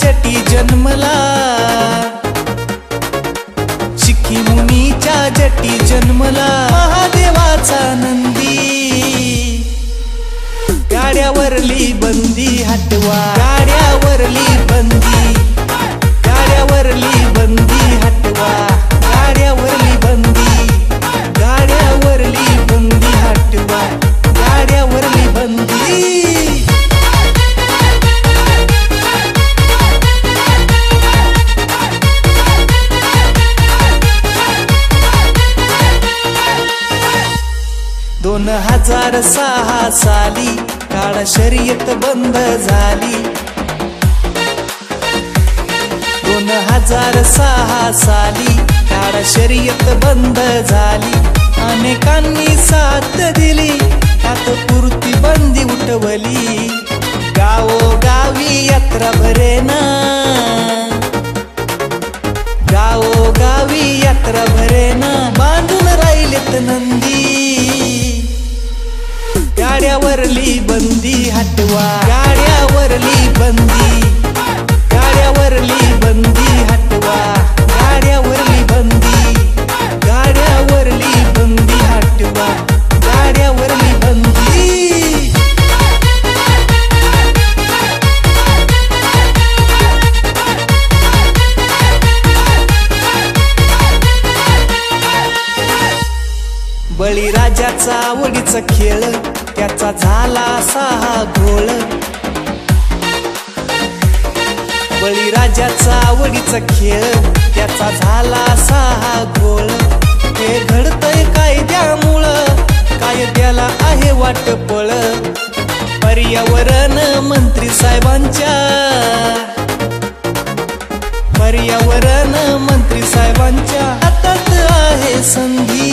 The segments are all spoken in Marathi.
जटी जन्मला, शिखी मुनीच्या जटी जन्मला महादेवाचा नंदी। गाड्यावरली बंदी हटवा, गाड्यावरली बंदी, गाड्यावरली बंदी हटवा, गाड्यावरली बंदी, गाड्यावरली बंदी हटवा, गाड्यावरली बंदी। दोन 2006 साली काळा शर्यत बंद झाली, 2006 साली काळा शर्यत बंद झाली। अनेकांनी साथ दिली त्यात पुरती बंदी उठवली, गावोगावी यात्रा भरेना, गावोगावी यात्रा भरेना, बांधून राहिलेत नंदी। गाड्यावरली बंदी हटवा, गाड्यावरली बंदी, गाड्यावरली बंदी हटवा, गाड्यावरली बंदी, गाड्यावरली बंदी हटवा, गाड्यावरली बंदी। बळीराजाचा आवडीचा खेळ त्याचा झाला 6 घोळ, बळीराजाचा आवडीचा खेळ त्याचा झाला 6 घोळ। हे घडतंय कायद्यामुळं, कायद्याला आहे वाटपळ, पर्यावरण मंत्री साहेबांच्या, पर्यावरण मंत्री साहेबांच्या हातात आहे संधी।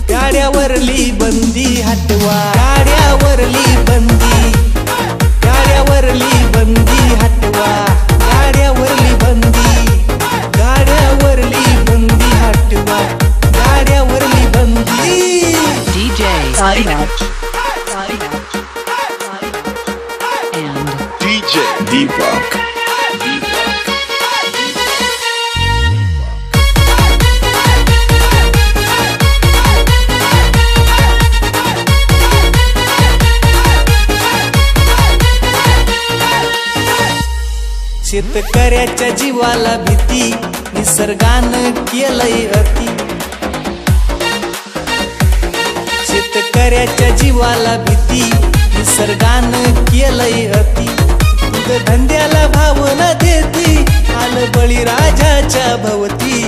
गाड्यावरली बंदी हटवा, गाड्यावरली बंदी, गाड्यावरली बंदी हटवा, गाड्यावरली बंदी, गाड्यावरली बंदी हटवा, गाड्यावरली बंदी। DJ Sairaj and DJ Deepak. शेतकऱ्याच्या जीवाला भीती निसर्गानं केलंय अति, शेतकऱ्याच्या जीवाला भीती निसर्गानं केलंय अति। दूध धंद्याला भाव न देती आलं बळीराजाच्या भवती,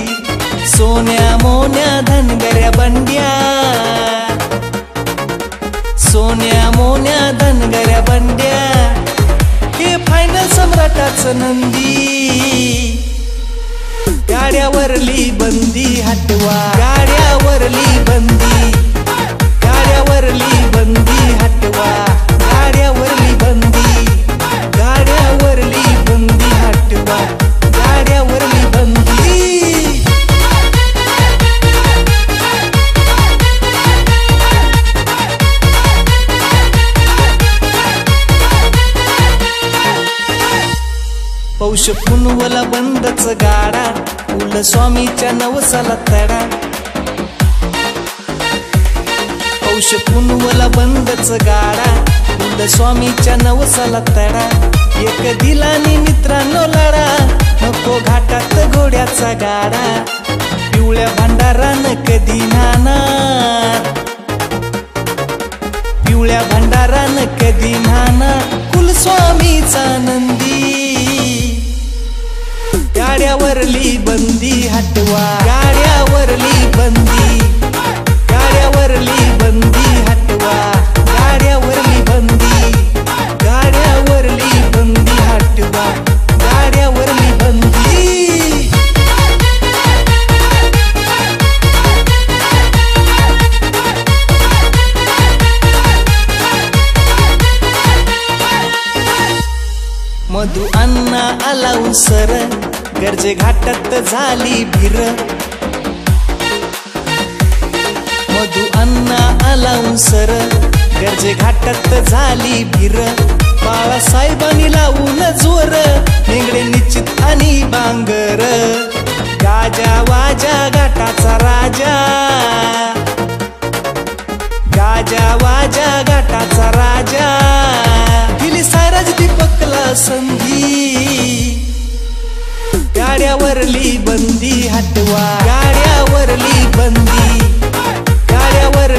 सोन्या मोन्या धनगऱ्या बंड्या, सोन्या मोन्या धनगऱ्या बंड्या, हे फायनल सम्राटाचं नंदी। गाड्यावरली बंदी हटवा, गाड्यावरली बंदी, गाड्यावरली बंदी हटवा, गाड्यावरली बंदी, गाड्यावरली बंदी हटवा, गाड्यावरली बंदी। पौष पुनवला बंदच गाडा, उल स्वामीच्या नवसाला तडा, पौष पुनवला बंदच गाडा, उल स्वामीच्या नवसाला तडा। एक दिलानी मित्रांनो लढा, नको घाटात घोड्याचा गाडा, पिवळ्या भंडारानं कधी नाणार, पिवळ्या भंडारानं कधी नाणार, कुलस्वामीचा नंदी। गाड्यावरली बंदी हटवा, गाड्यावरली बंदी, गाड्यावरली बंदी हटवा, गाड्यावरली बंदी, गाड्यावरली बंदी हटवा, गाड्यावरली बंदी। मधु अण्णा आला उसर, गर्जे घाटात झाली भीर, मधु अण्णा आला उसर, गर्जे म्हणजे घाटात झाली भीर बाळासाहेबांनी लावून जोर निगडे निश्चित आणि बांगर गाजा वाजा घाटाचा राजा गाजा वाजा घाटाचा राजा दिली सायराज दीपकला संधी गाड्यावरली बंदी हटवा गाड्यावरली बंदी गाड्यावर